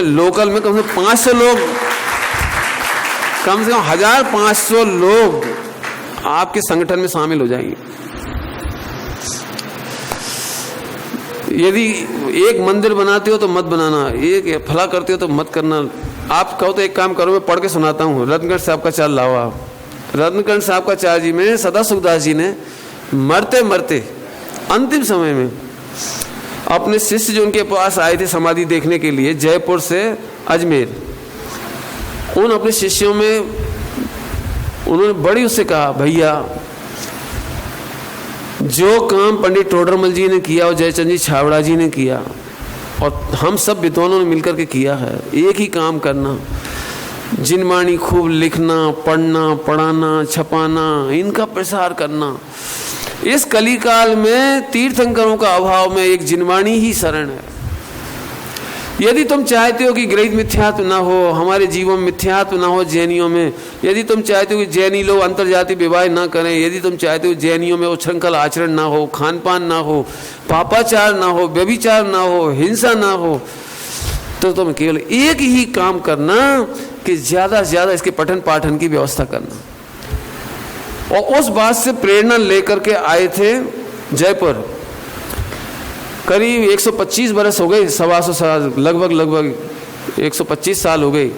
में लोकल में कम से कम 500 लोग, कम से कम 1500 लोग आपके संगठन में शामिल हो जाएंगे। यदि एक मंदिर बनाते हो तो मत बनाना, एक फला करते हो तो मत करना। आप कहो तो एक काम करो, मैं पढ़ के सुनाता हूँ। रत्नगढ़ साहब का चार लाओ आप। रत्नगढ़ साहब का चार जी में सदा सुखदास जी ने मरते मरते अंतिम समय में अपने शिष्य जो उनके पास आए थे समाधि देखने के लिए जयपुर से अजमेर, उन अपने शिष्यों में उन्होंने बड़ी उससे कहा, भैया जो काम पंडित टोडरमल जी ने किया और जयचंद जी छाबड़ा जी ने किया और हम सब विद्वानों ने मिलकर के किया है, एक ही काम करना, जिनवाणी खूब लिखना, पढ़ना, पढ़ाना, छपाना, इनका प्रसार करना। इस कलिकाल में तीर्थंकरों का अभाव में एक जिनवाणी ही शरण है। यदि तुम चाहते हो कि ग्रहित मिथ्यात्व ना हो, हमारे जीवन में मिथ्यात्व ना हो जैनियों में, यदि तुम चाहते हो कि जैनी लोग अंतर्जातीय विवाह ना करें, यदि तुम चाहते हो जैनियों में उच्छृंखल आचरण ना हो, खान पान ना हो, पापाचार ना हो, व्यभिचार ना हो, हिंसा ना हो, तो तुम केवल एक ही काम करना कि ज़्यादा से ज़्यादा इसके पठन पाठन की व्यवस्था करना। और उस बात से प्रेरणा लेकर के आए थे जयपुर। करीब 125 बरस हो गए, 125 साल, लगभग 125 साल हो गए,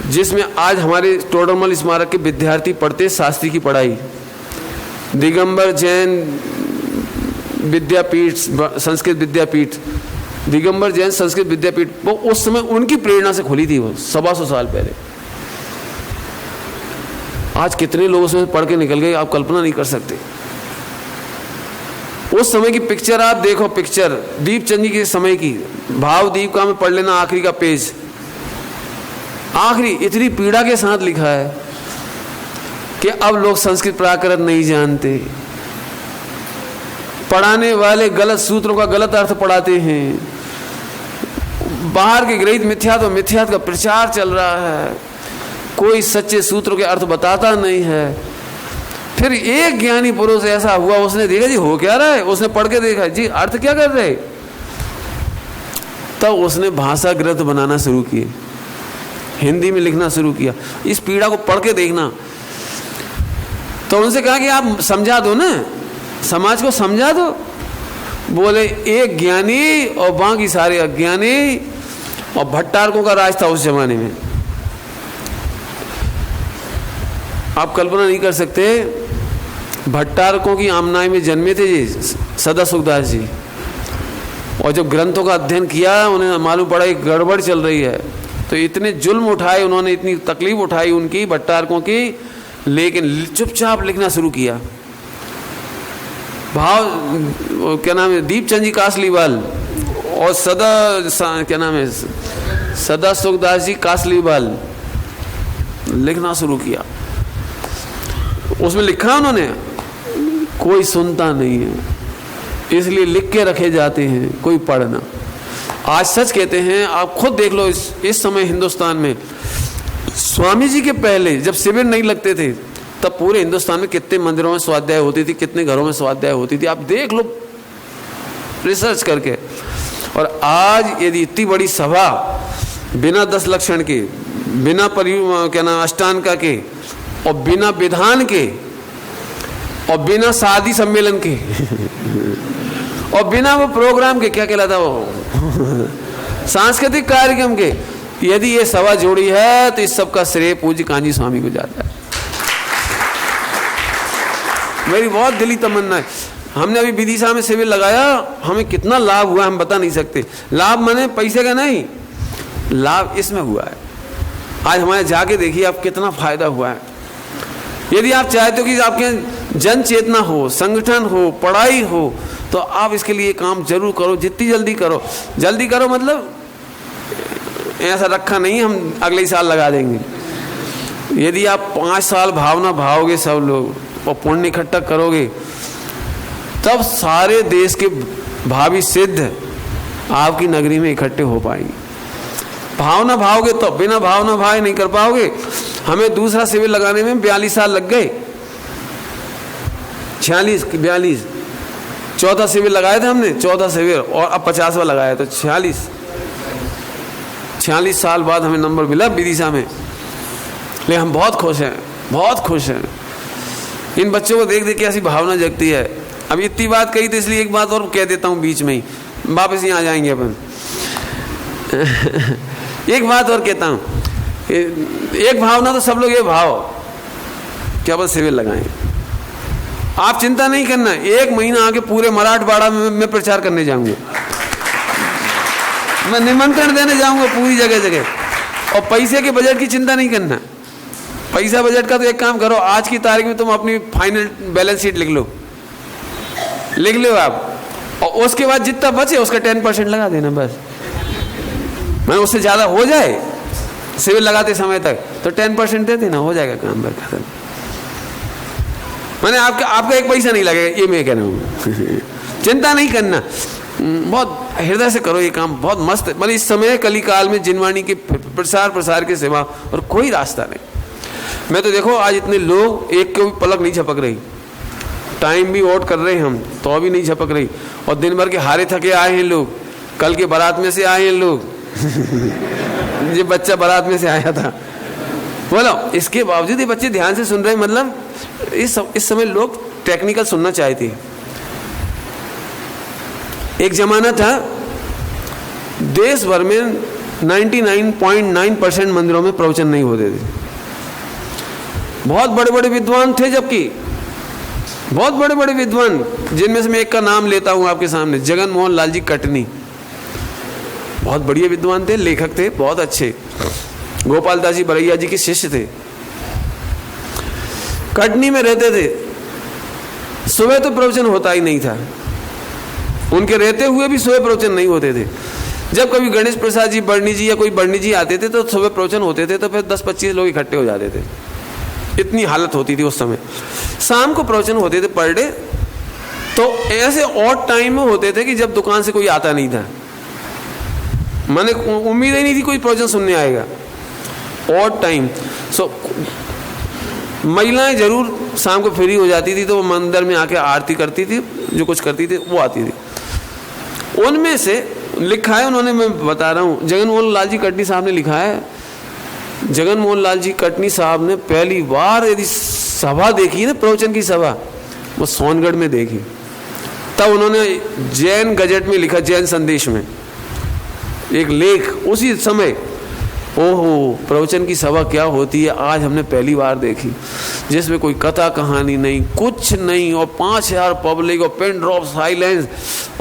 जिसमें आज हमारे टोडरमल स्मारक के विद्यार्थी पढ़ते शास्त्री की पढ़ाई। दिगंबर जैन विद्यापीठ, संस्कृत विद्यापीठ, दिगंबर जैन संस्कृत विद्यापीठ, वो उस समय उनकी प्रेरणा से खुली थी, वो 125 साल पहले। आज कितने लोग उसमें पढ़ के निकल गए, आप कल्पना नहीं कर सकते। उस समय की पिक्चर आप देखो, पिक्चर दीपचंद जी के समय की, भावदीप का में पढ़ लेना आखिरी का पेज, आखिरी इतनी पीड़ा के साथ लिखा है कि अब लोग संस्कृत प्राकृत नहीं जानते, पढ़ाने वाले गलत सूत्रों का गलत अर्थ पढ़ाते हैं, बाहर के ग्रहित मिथ्यात्व का प्रचार चल रहा है, कोई सच्चे सूत्रों के अर्थ बताता नहीं है। फिर एक ज्ञानी पुरुष ऐसा हुआ, उसने देखा जी हो क्या रहा है, उसने पढ़ के देखा जी अर्थ क्या कर रहे, तब उसने भाषा ग्रंथ बनाना शुरू किए, हिंदी में लिखना शुरू किया। इस पीड़ा को पढ़ के देखना। तो उनसे कहा कि आप समझा दो ना, समाज को समझा दो। बोले एक ज्ञानी और बाकी सारे अज्ञानी, और भट्टारकों का राज था उस जमाने में। आप कल्पना नहीं कर सकते, भट्टारकों की आमनाई में जन्मे थे जी सदा सुखदास जी, और जब ग्रंथों का अध्ययन किया उन्हें मालूम पड़ा एक गड़बड़ चल रही है, तो इतने जुल्म उठाए उन्होंने, इतनी तकलीफ उठाई उनकी भट्टारकों की, लेकिन चुपचाप लिखना शुरू किया। भाव क्या नाम है, दीपचंद जी कासलीवाल और क्या नाम है, सदा सुखदास जी कासलीवाल, लिखना शुरू किया। उसमें लिखा उन्होंने, कोई सुनता नहीं है, इसलिए लिख के रखे जाते हैं, कोई पढ़ना। आज सच कहते हैं, आप खुद देख लो, इस समय हिंदुस्तान में स्वामी जी के पहले जब शिविर नहीं लगते थे, तब पूरे हिंदुस्तान में कितने मंदिरों में स्वाध्याय होती थी, कितने घरों में स्वाध्याय होती थी, आप देख लो रिसर्च करके। और आज यदि इतनी बड़ी सभा बिना 10 लक्षण के, बिना क्या नाम अष्टांग के, और बिना विधान के, और बिना शादी सम्मेलन के और बिना वो प्रोग्राम के, क्या कहलाता वो सांस्कृतिक कार्यक्रम के, यदि ये सभा जोड़ी है तो इस सब का श्रेय पूज्य कान्जी स्वामी को जाता है। मेरी बहुत दिली तमन्ना है। हमने अभी विदिशा में शिविर लगाया, हमें कितना लाभ हुआ हम बता नहीं सकते। लाभ माने पैसे का नहीं, लाभ इसमें हुआ है। आज हमारे जाके देखिए आप कितना फायदा हुआ है। यदि आप चाहते हो कि आपके जन चेतना हो, संगठन हो, पढ़ाई हो, तो आप इसके लिए काम जरूर करो, जितनी जल्दी करो। जल्दी करो मतलब ऐसा रखा नहीं हम अगले ही साल लगा देंगे। यदि आप 5 साल भावना भाओगे सब लोग और पुण्य इकट्ठा करोगे, तब सारे देश के भावी सिद्ध आपकी नगरी में इकट्ठे हो पाएंगे। भावना भाओगे तो, बिना भावना भाए नहीं कर पाओगे। हमें दूसरा शिविर लगाने में 42 साल लग गए, 42 14 शिविर लगाए थे हमने, 14 शिविर, और अब 50वां लगाया तो 46। 46 साल बाद हमें नंबर मिला विदिशा में, लेकिन हम बहुत खुश हैं, बहुत खुश हैं। इन बच्चों को देख देख के ऐसी भावना जगती है। अब इतनी बात कही तो इसलिए एक बात और कह देता हूँ बीच में ही, वापस यहाँ आ जाएंगे अपन। एक बात और कहता हूँ, एक भावना तो सब लोग ये भाव क्या बस शिविर लगाएं। आप चिंता नहीं करना, 1 महीना आके पूरे मराठवाड़ा में मैं प्रचार करने जाऊंगा, मैं निमंत्रण देने जाऊंगा पूरी जगह जगह। और पैसे के बजट की चिंता नहीं करना। पैसा बजट का तो एक काम करो, आज की तारीख में तुम अपनी फाइनल बैलेंस शीट लिख लो आप, और उसके बाद जितना बचे उसका 10% लगा देना बस। मैं उससे ज़्यादा हो जाए शिविर लगाते समय तक तो 10% दे देना, हो जाएगा काम पर खत्म। मैंने आपका 1 पैसा नहीं लगेगा, ये मैं कह रहा हूँ। चिंता नहीं करना, बहुत हृदय से करो ये काम, बहुत मस्त है। मतलब इस समय कलिकाल में जिनवाणी के प्रसार के सिवा और कोई रास्ता नहीं। मैं तो देखो आज इतने लोग, एक को भी पलक नहीं झपक रही, टाइम भी वोट कर रहे हैं हम तो अभी नहीं झपक रही, और दिन भर के हारे थके आए हैं लोग, कल के बारात में से आए हैं लोग। ये बच्चा बारात में से आया था, बोलो इसके बावजूद ये बच्चे ध्यान से सुन रहे हैं। मतलब इस समय लोग टेक्निकल सुनना चाहते हैं। एक जमाना था देश भर में 99.9% मंदिरों में प्रवचन नहीं होते थे। बहुत बड़े बड़े विद्वान थे, जबकि बहुत बड़े बड़े विद्वान, जिनमें से मैं एक का नाम लेता हूं आपके सामने, जगन मोहन लाल जी कटनी। बहुत बढ़िया विद्वान थे, लेखक थे, बहुत अच्छे, गोपाल दास जी बरैया जी के शिष्य थे। कटनी में रहते थे, सुबह तो प्रवचन होता ही नहीं था, उनके रहते हुए भी सुबह प्रवचन नहीं होते थे। जब कभी गणेश प्रसाद जी बर्णी जी या कोई बर्णी जी आते थे तो सुबह प्रवचन होते थे, तो फिर 10-25 लोग इकट्ठे हो जाते थे, इतनी हालत होती थी उस समय। शाम को प्रवचन होते थे पर डे, तो ऐसे ऑड टाइम में होते थे कि जब दुकान से कोई आता नहीं था, मैंने उम्मीद ही नहीं थी कोई प्रवचन सुनने आएगा। ऑड टाइम, सो महिलाएं जरूर शाम को फ्री हो जाती थी, तो वो मंदिर में आके आरती करती थी, जो कुछ करती थी वो आती थी। उनमें से लिखा है उन्होंने, मैं बता रहा हूँ, जगन मोहन लाल जी कटनी साहब ने लिखा है, जगन मोहन लाल जी कटनी साहब ने पहली बार यदि सभा देखी है ना, प्रवचन की सभा, वो सोनगढ़ में देखी। तब उन्होंने जैन गजट में लिखा, जैन संदेश में एक लेख, उसी समय, ओहो प्रवचन की सभा क्या होती है आज हमने पहली बार देखी, जिसमें कोई कथा कहानी नहीं, कुछ नहीं, और 5000 पब्लिक और पिन ड्रॉप साइलेंस,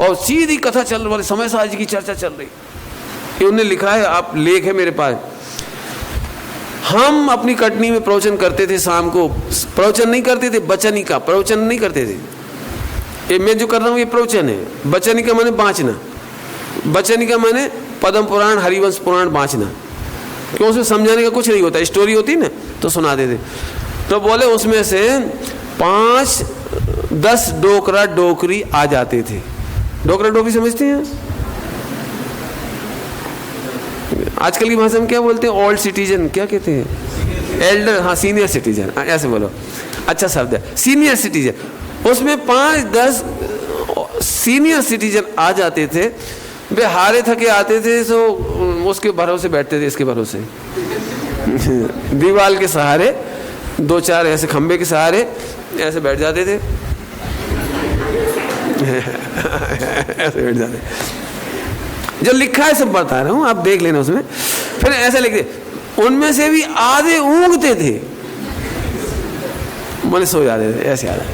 और सीधी कथा चल रही, समय साज जी की चर्चा चल रही। ये उन्होंने लिखा है, आप लेख है मेरे पास। हम अपनी कटनी में प्रवचन करते थे, शाम को प्रवचन नहीं करते थे, बचनी का प्रवचन नहीं करते थे। ये मैं जो कर रहा हूँ ये प्रवचन है, बचनी का माने बाँचना, बचनी का माने पद्म पुराण हरिवंश पुराण बाँचना, क्यों उसमें समझाने का कुछ नहीं होता, स्टोरी होती ना तो सुना देते। तो बोले उसमें से 5-10 डोकरा डोकरी आ जाते थे। डोकरा डोकरी समझते हैं आजकल की भाषा में क्या बोलते हैं, ओल्ड सिटीजन क्या कहते हैं, एल्डर, हाँ सीनियर सिटीजन, ऐसे बोलो, अच्छा शब्द है सीनियर सिटीजन। उसमें 5-10 सीनियर सिटीजन आ जाते थे, वे हारे थके आते थे, तो उसके भरोसे बैठते थे, इसके भरोसे दीवार के सहारे, 2-4 ऐसे खंबे के सहारे ऐसे बैठ जाते थे। ऐसे बैठ जाते, जो लिखा है सब बता रहा हूँ, आप देख लेना उसमें। फिर ऐसे लिखते, उनमें से भी आधे ऊँघते थे, मन सो जाते थे, ऐसे आधे।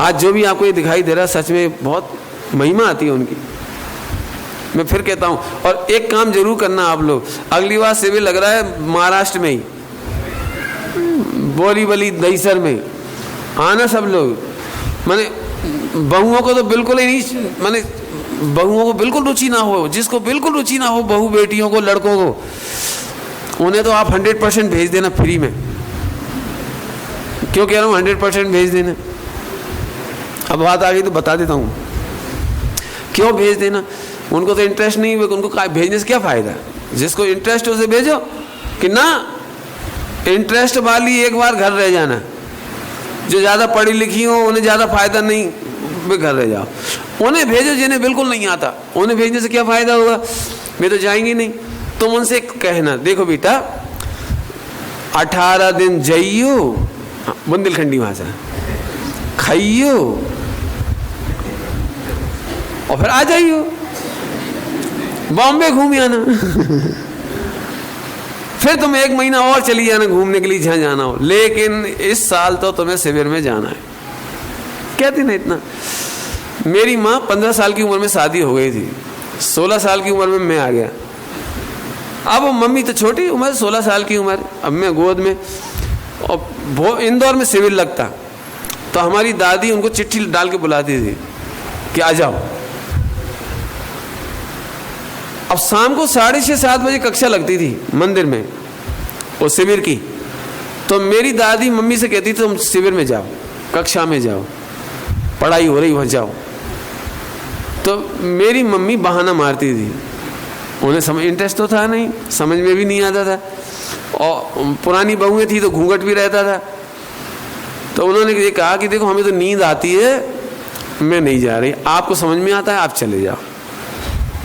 आज जो भी आपको ये दिखाई दे रहा है, सच में बहुत महिमा आती है उनकी। मैं फिर कहता हूँ, और एक काम जरूर करना आप लोग, अगली बार शिविर लग रहा है महाराष्ट्र में ही, बोरीवली दहीसर में, आना सब लोग। माने बहुओं को तो बिल्कुल ही नहीं, माने बहुओं को बिल्कुल रुचि ना हो, जिसको बिल्कुल रुचि ना हो बहू बेटियों को, लड़कों को, उन्हें तो आप 100% भेज देना फ्री में। क्यों कह रहा हूँ 100% भेज देना, अब बात आ गई तो बता देता हूँ क्यों भेज देना। उनको तो इंटरेस्ट नहीं, उनको भेजने से क्या फ़ायदा, जिसको इंटरेस्ट हो उसे भेजो, कि ना इंटरेस्ट वाली एक बार घर रह जाना, जो ज़्यादा पढ़ी लिखी हो उन्हें ज़्यादा फ़ायदा नहीं, वे घर रह जाओ। उन्हें भेजो जिन्हें बिल्कुल नहीं आता, उन्हें भेजने से क्या फ़ायदा होगा, वे तो जाएंगे नहीं। तुम उनसे कहना, देखो बेटा 18 दिन जाइयो बुंदेलखंडी भाषा, खाइयो और फिर आ जाइयो, बॉम्बे घूम आना फिर तुम 1 महीना और चली जाना घूमने के लिए जहां जाना हो, लेकिन इस साल तो तुम्हें शिविर में जाना है। कहती ना इतना। मेरी माँ 15 साल की उम्र में शादी हो गई थी, 16 साल की उम्र में मैं आ गया। अब वो मम्मी तो छोटी उम्र, 16 साल की उम्र, अब मैं गोद में। और वो इंदौर में शिविर लगता, तो हमारी दादी उनको चिट्ठी डाल के बुलाती थी कि आ जाओ। अब शाम को 6:30-7 बजे कक्षा लगती थी मंदिर में वो शिविर की, तो मेरी दादी मम्मी से कहती थी तुम शिविर में जाओ, कक्षा में जाओ, पढ़ाई हो रही वहाँ जाओ। तो मेरी मम्मी बहाना मारती थी, उन्हें समझ इंटरेस्ट तो था नहीं, समझ में भी नहीं आता था, और पुरानी बहुएं थी तो घूंघट भी रहता था। तो उन्होंने ये कहा कि देखो हमें तो नींद आती है, मैं नहीं जा रही, आपको समझ में आता है आप चले जाओ।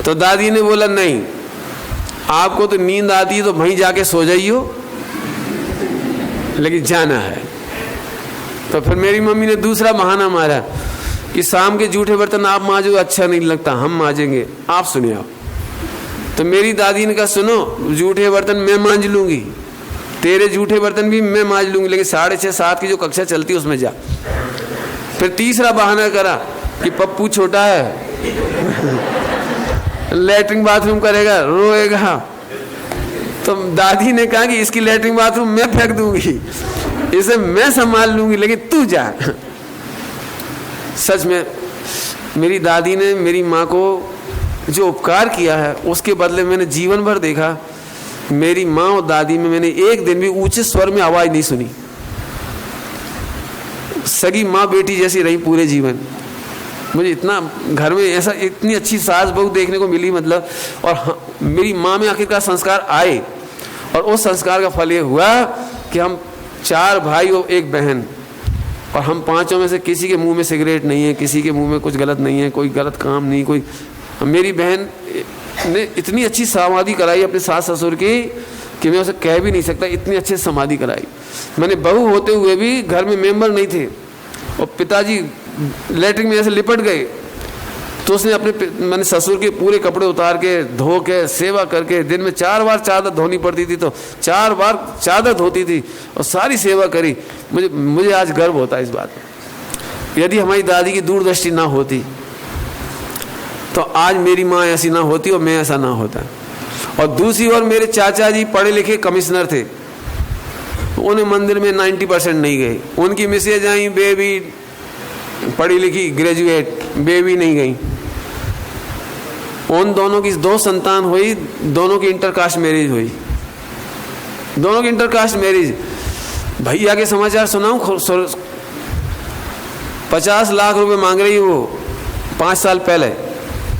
तो दादी ने बोला नहीं, आपको तो नींद आती है तो वहीं जाके सो जाइयो, लेकिन जाना है। तो फिर मेरी मम्मी ने दूसरा बहाना मारा कि शाम के जूठे बर्तन आप मांजो, अच्छा नहीं लगता, हम मांजेंगे, आप सुनिए आप। तो मेरी दादी ने कहा सुनो, जूठे बर्तन मैं मांज लूंगी, तेरे जूठे बर्तन भी मैं मांज लूंगी, लेकिन 6:30-7 की जो कक्षा चलती है उसमें जा। फिर तीसरा बहाना करा कि पप्पू छोटा है लैट्रिन बाथरूम करेगा, रोएगा। तो दादी ने कहा कि इसकी लैट्रिन बाथरूम मैं फेंक दूंगी, इसे मैं संभाल लूंगी, लेकिन तू जा। सच में मेरी दादी ने मेरी माँ को जो उपकार किया है उसके बदले मैंने जीवन भर देखा, मेरी माँ और दादी में मैंने एक दिन भी ऊंचे स्वर में आवाज नहीं सुनी। सगी माँ बेटी जैसी रही पूरे जीवन। मुझे इतना घर में ऐसा इतनी अच्छी सास बहू देखने को मिली, मतलब। और मेरी माँ में आखिरकार संस्कार आए, और उस संस्कार का फल ये हुआ कि हम 4 भाई और 1 बहन, और हम 5 में से किसी के मुंह में सिगरेट नहीं है, किसी के मुंह में कुछ गलत नहीं है, कोई गलत काम नहीं, कोई। मेरी बहन ने इतनी अच्छी समाधि कराई अपने सास ससुर की कि मैं उसे कह भी नहीं सकता, इतनी अच्छी समाधि कराई। मैंने बहू होते हुए भी घर में मेंबर नहीं थे, और पिताजी लैट्रिन में ऐसे लिपट गए तो उसने मैंने ससुर के पूरे कपड़े उतार के धो के सेवा करके, दिन में 4 बार चादर धोनी पड़ती थी तो 4 बार चादर धोती थी और सारी सेवा करी। मुझे आज गर्व होता है इस बात पर। यदि हमारी दादी की दूरदृष्टि ना होती तो आज मेरी माँ ऐसी ना होती और मैं ऐसा ना होता। और दूसरी ओर मेरे चाचा जी पढ़े लिखे कमिश्नर थे, उन्हें मंदिर में 90% नहीं गए। उनकी मिसेज आई बेबी पढ़ी लिखी ग्रेजुएट, बेबी नहीं गई। उन दोनों की 2 संतान हुई, दोनों की इंटरकास्ट मैरिज हुई, दोनों की इंटरकास्ट मैरिज। भैया के समाचार सुनाऊं, 50 लाख रुपए मांग रही वो 5 साल पहले,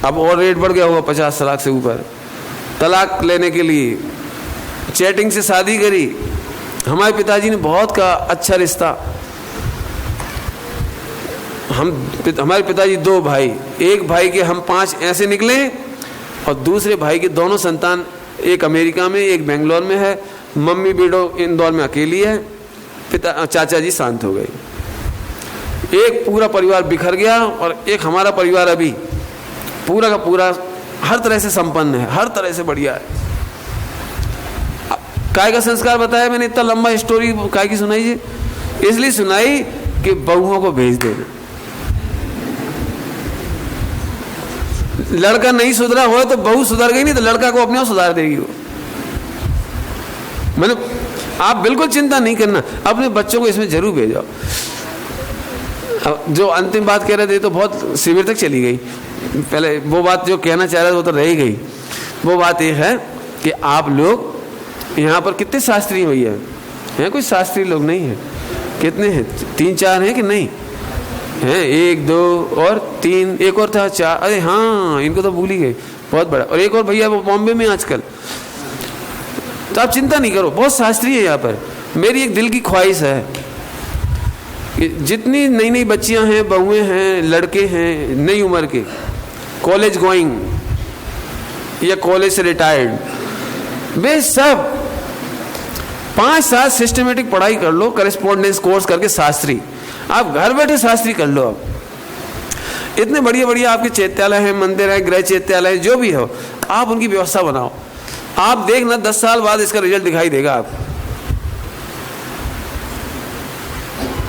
अब और रेट बढ़ गया होगा 50 लाख से ऊपर, तलाक लेने के लिए। चैटिंग से शादी करी। हमारे पिताजी ने बहुत कहा अच्छा रिश्ता। हमारे पिताजी 2 भाई, एक भाई के हम 5 ऐसे निकले, और दूसरे भाई के दोनों संतान, एक अमेरिका में एक बेंगलोर में है, मम्मी बेटो इंदौर में अकेली है, चाचा जी शांत हो गए। एक पूरा परिवार बिखर गया, और एक हमारा परिवार अभी पूरा का पूरा हर तरह से संपन्न है, हर तरह से बढ़िया है। काय का संस्कार बताया मैंने, इतना लंबा स्टोरी काय की सुनाई जी, इसलिए सुनाई कि बहुओं को भेज देना। लड़का नहीं सुधरा हो तो बहू सुधर गई, नहीं तो लड़का को अपने आप सुधार देगी वो। मैंने आप बिल्कुल चिंता नहीं करना, अपने बच्चों को इसमें जरूर भेजो। जो अंतिम बात कह रहे थे तो बहुत शिविर तक चली गई। पहले वो बात जो कहना चाह रहे थे वो तो रह ही गई। वो बात ये है कि आप लोग यहाँ पर कितने शास्त्री भैया हैं? कोई शास्त्री लोग नहीं है? कितने हैं? 3-4 हैं कि नहीं हैं? 1 2 और 3, एक और था 4। अरे हाँ, इनको तो भूल ही गए, बहुत बड़ा। और एक और भैया वो बॉम्बे में आजकल। तो आप चिंता नहीं करो, बहुत शास्त्री है यहाँ पर। मेरी एक दिल की ख्वाहिश है कि जितनी नई नई बच्चियाँ हैं, बहुएँ हैं, लड़के हैं नई उम्र के, कॉलेज गोइंग या कॉलेज से रिटायर्ड, वे सब 5 साल सिस्टमेटिक पढ़ाई कर लो, करेस्पॉन्डेंस कोर्स करके शास्त्री, आप घर बैठे शास्त्री कर लो। अब इतने बढ़िया बढ़िया आपके चैत्यालय हैं, मंदिर हैं, गृह चैत्यालय, जो भी हो, आप उनकी व्यवस्था बनाओ। आप देखना 10 साल बाद इसका रिजल्ट दिखाई देगा आपको।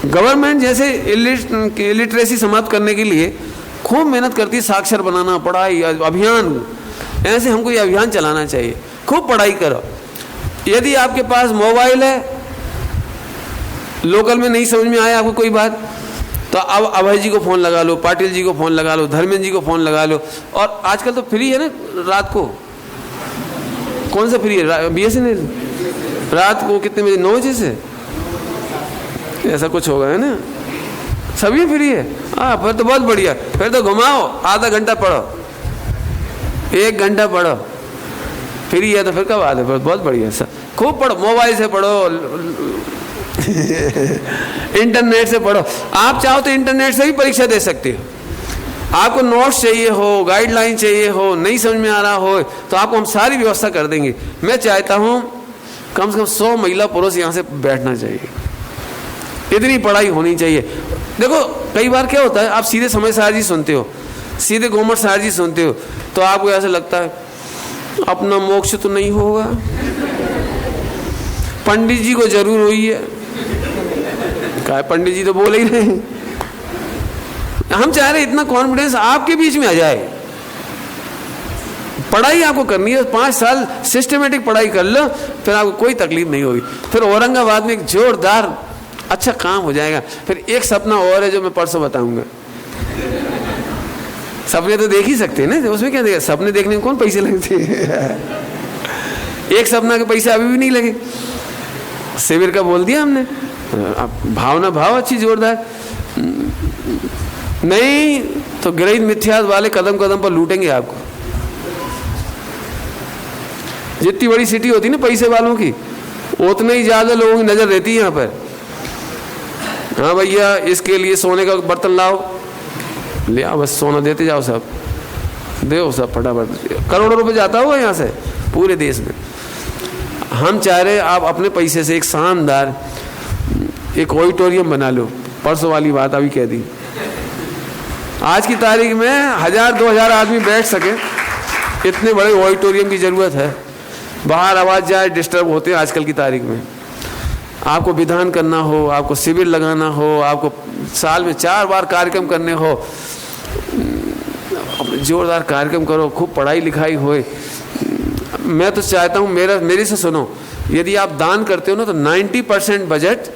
गवर्नमेंट जैसे इलिटरेसी समाप्त करने के लिए खूब मेहनत करती है, साक्षर बनाना, पढ़ाई अभियान, ऐसे हमको ये अभियान चलाना चाहिए। खूब पढ़ाई करो। यदि आपके पास मोबाइल है, लोकल में नहीं समझ में आया आपको कोई बात, तो अब अभय जी को फ़ोन लगा लो, पाटिल जी को फ़ोन लगा लो, धर्मेंद्र जी को फ़ोन लगा लो। और आजकल तो फ्री है ना, रात को कौन सा फ्री है, BSNL रात को कितने बजे, 9 बजे से, ऐसा कुछ होगा, है ना, सभी फ्री है। हाँ, फिर तो बहुत बढ़िया, फिर तो घुमाओ, आधा घंटा पढ़ो, 1 घंटा पढ़ो, फ्री है तो फिर कब आते, फिर बहुत बढ़िया सर, खूब पढ़ो, मोबाइल से पढ़ो, इंटरनेट से पढ़ो। आप चाहो तो इंटरनेट से भी परीक्षा दे सकते हो। आपको नोट्स चाहिए हो, गाइडलाइन चाहिए हो, नहीं समझ में आ रहा हो, तो आपको हम सारी व्यवस्था कर देंगे। मैं चाहता हूँ कम से कम 100 महिला पुरुष यहाँ से बैठना चाहिए, इतनी पढ़ाई होनी चाहिए। देखो कई बार क्या होता है, आप सीधे समय सार जी सुनते हो, सीधे गोमर सार जी सुनते हो, तो आपको ऐसा लगता है अपना मोक्ष तो नहीं होगा, पंडित जी को जरूर हुई है, क्या पंडित जी तो बोल ही रहे हैं। हम चाह रहे इतना कॉन्फिडेंस आपके बीच में आ जाए। पढ़ाई आपको करनी है, 5 साल सिस्टमेटिक पढ़ाई कर लो, फिर आपको कोई तकलीफ नहीं होगी। फिर औरंगाबाद में एक जोरदार अच्छा काम हो जाएगा। फिर एक सपना और है जो मैं परसों बताऊंगा। सपने तो देख ही सकते हैं ना, उसमें क्या देगा, सपने देखने में कौन पैसे लगते हैं। एक सपना के पैसे अभी भी नहीं लगे, शिविर का बोल दिया हमने। भावना भाव अच्छी जोरदार, नहीं तो गृहीत मिथ्याद वाले कदम कदम पर लूटेंगे आपको। जितनी बड़ी सिटी होती है ना पैसे वालों की, उतने ही ज्यादा लोगों की नजर रहती है यहाँ पर। हाँ भैया, इसके लिए सोने का बर्तन लाओ, ले आओ, बस सोना देते जाओ, सब दो, सब फटाफट करोड़ों रुपए जाता होगा यहाँ से पूरे देश में। हम चाह रहे आप अपने पैसे से एक शानदार एक ऑडिटोरियम बना लो। परसों वाली बात अभी कह दी, आज की तारीख में 1000-2000 आदमी बैठ सके, इतने बड़े ऑडिटोरियम की जरूरत है। बाहर आवाज जाए, डिस्टर्ब होते हैं आजकल की तारीख में। आपको विधान करना हो, आपको शिविर लगाना हो, आपको साल में 4 बार कार्यक्रम करने हो, जोरदार कार्यक्रम करो, खूब पढ़ाई लिखाई होए। मैं तो चाहता हूँ, मेरे से सुनो, यदि आप दान करते हो ना तो 90% बजट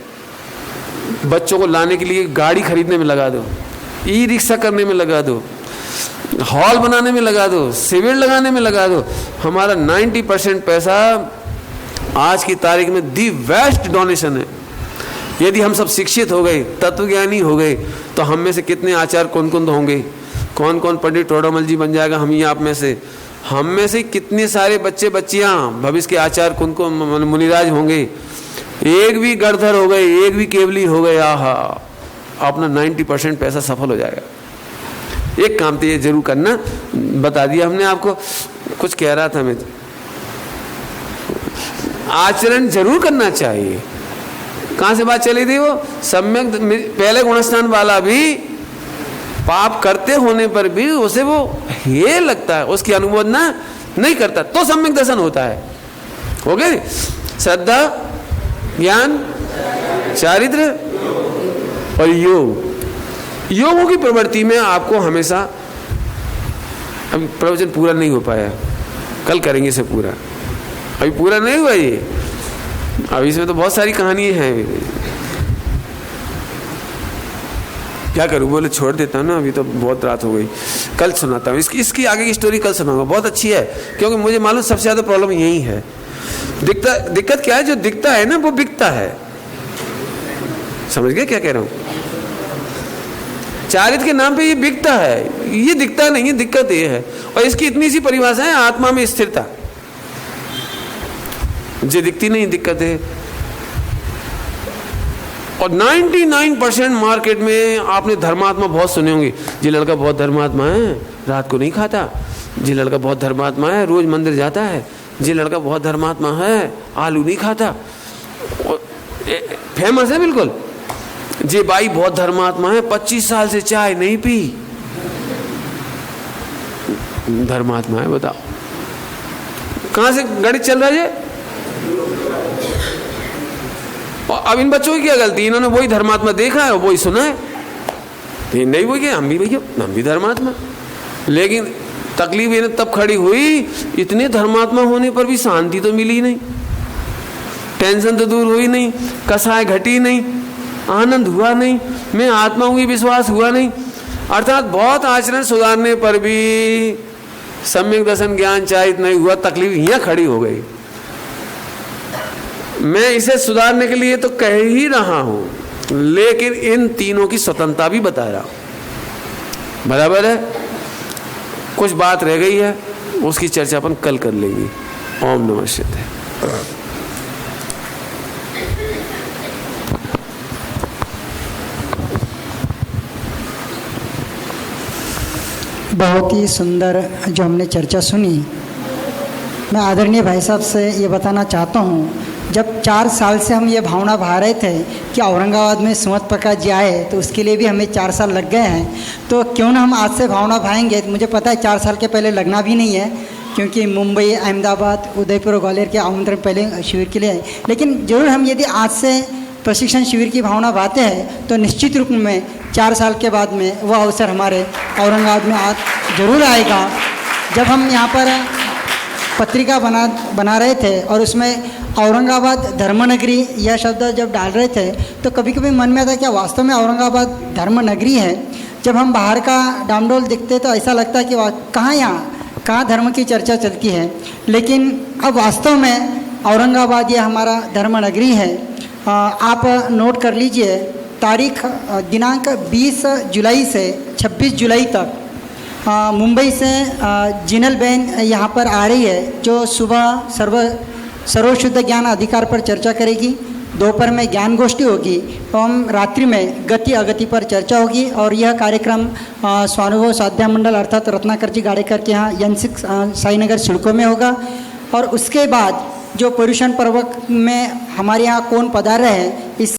बच्चों को लाने के लिए गाड़ी खरीदने में लगा दो, ई-रिक्शा करने में लगा दो, हॉल बनाने में लगा दो, शिविर लगाने में लगा दो। हमारा 90% पैसा आज की तारीख में दी बेस्ट डोनेशन है। यदि हम सब शिक्षित हो गए, तत्वज्ञानी हो गए, तो हम में से कितने आचार्य कुंद होंगे, कौन कौन पंडित टोडामल जी बन जाएगा, हम ही आप में से। हम में से कितने सारे बच्चे बच्चियां भविष्य के आचार्य कुंद को मुनिराज होंगे। एक भी गढ़धर हो गए, एक भी केवली हो गए, आहा, अपना 90% पैसा सफल हो जाएगा। एक काम तो ये जरूर करना, बता दिया हमने आपको। कुछ कह रहा था मैं, आचरण जरूर करना चाहिए। कहां से बात चली थी वो, सम्यक पहले गुणस्थान वाला भी पाप करते होने पर भी उसे वो हे लगता है, उसकी अनुमोदना नहीं करता, तो सम्यक दर्शन होता है। हो गए, श्रद्धा, ज्ञान, चारित्र और योग। योगों की प्रवृत्ति में आपको हमेशा, अभी प्रवचन पूरा नहीं हो पाया, कल करेंगे इसे पूरा, अभी पूरा नहीं हुआ ये, अभी इसमें तो बहुत सारी कहानियां हैं। क्या करूं, बोले छोड़ देता हूं ना, अभी तो बहुत रात हो गई, कल सुनाता हूं। इसकी आगे की स्टोरी कल सुनाऊंगा, बहुत अच्छी है, क्योंकि मुझे मालूम सबसे ज्यादा प्रॉब्लम यही है। दिक्कत क्या है, जो दिखता है ना वो बिकता है। समझ गए क्या कह रहा हूं? चारित्र के नाम पे ये बिकता है, ये दिखता नहीं है, दिक्कत ये है। और इसकी इतनी सी परिभाषा है, आत्मा में स्थिरता, जो दिखती नहीं, दिक्कत है। और 99% मार्केट में आपने धर्मात्मा बहुत सुने होंगे, जी लड़का बहुत धर्मात्मा है, रात को नहीं खाता, जी लड़का बहुत धर्मात्मा है, रोज मंदिर जाता है, ये लड़का बहुत धर्मात्मा है, आलू नहीं खाता, फेमस है बिल्कुल। ये बाई बहुत धर्मात्मा है, 25 साल से चाय नहीं पी, धर्मात्मा है। बताओ कहां से गणित चल रहा है ये? और अब इन बच्चों की क्या गलती, इन्होंने वही धर्मात्मा देखा है, वही सुना है, तो नहीं वही हम भी भैया, हम भी धर्मात्मा। लेकिन तकलीफ इन्हें तब खड़ी हुई, इतने धर्मात्मा होने पर भी शांति तो मिली नहीं, टेंशन तो दूर हुई नहीं, कसाय घटी नहीं, आनंद हुआ नहीं, मैं आत्मा हूँ विश्वास हुआ नहीं। अर्थात बहुत आचरण सुधारने पर भी सम्यक दर्शन ज्ञान चाहित नहीं हुआ, तकलीफ यहाँ खड़ी हो गई। मैं इसे सुधारने के लिए तो कह ही रहा हूँ, लेकिन इन तीनों की स्वतंत्रता भी बता रहा हूँ। बराबर है? कुछ बात रह गई है, उसकी चर्चा अपन कल कर लेंगे। ओम नमः शिवाय। बहुत ही सुंदर जो हमने चर्चा सुनी। मैं आदरणीय भाई साहब से ये बताना चाहता हूँ, जब 4 साल से हम ये भावना भा रहे थे कि औरंगाबाद में सुमत प्रकाश जी आए, तो उसके लिए भी हमें 4 साल लग गए हैं, तो क्यों ना हम आज से भावना भाएंगे। मुझे पता है 4 साल के पहले लगना भी नहीं है, क्योंकि मुंबई, अहमदाबाद, उदयपुर और ग्वालियर के आमंत्रण पहले शिविर के लिए आए। लेकिन ज़रूर हम यदि आज से प्रशिक्षण शिविर की भावना भाते हैं, तो निश्चित रूप में 4 साल के बाद में वह अवसर हमारे औरंगाबाद में ज़रूर आएगा। जब हम यहाँ पर पत्रिका बना रहे थे और उसमें औरंगाबाद धर्मनगरी यह शब्द जब डाल रहे थे, तो कभी कभी मन में आता क्या वास्तव में औरंगाबाद धर्मनगरी है? जब हम बाहर का डामडोल देखते तो ऐसा लगता है कि कहाँ धर्म की चर्चा चलती है। लेकिन अब वास्तव में औरंगाबाद ये हमारा धर्मनगरी है। आप नोट कर लीजिए, तारीख दिनांक 20 जुलाई से 26 जुलाई तक मुंबई से जिनल बहन यहाँ पर आ रही है, जो सुबह सर्वशुद्ध ज्ञान अधिकार पर चर्चा करेगी, दोपहर में ज्ञान गोष्ठी होगी एवं रात्रि में गति अगति पर चर्चा होगी। और यह कार्यक्रम स्वानुभव स्वाध्याय मंडल अर्थात रत्नाकर जी गाड़ेकर के यहाँ N6 साईनगर सिडको में होगा। और उसके बाद जो पर्यूषण पर्व में हमारे यहाँ कौन पधार रहे हैं, इस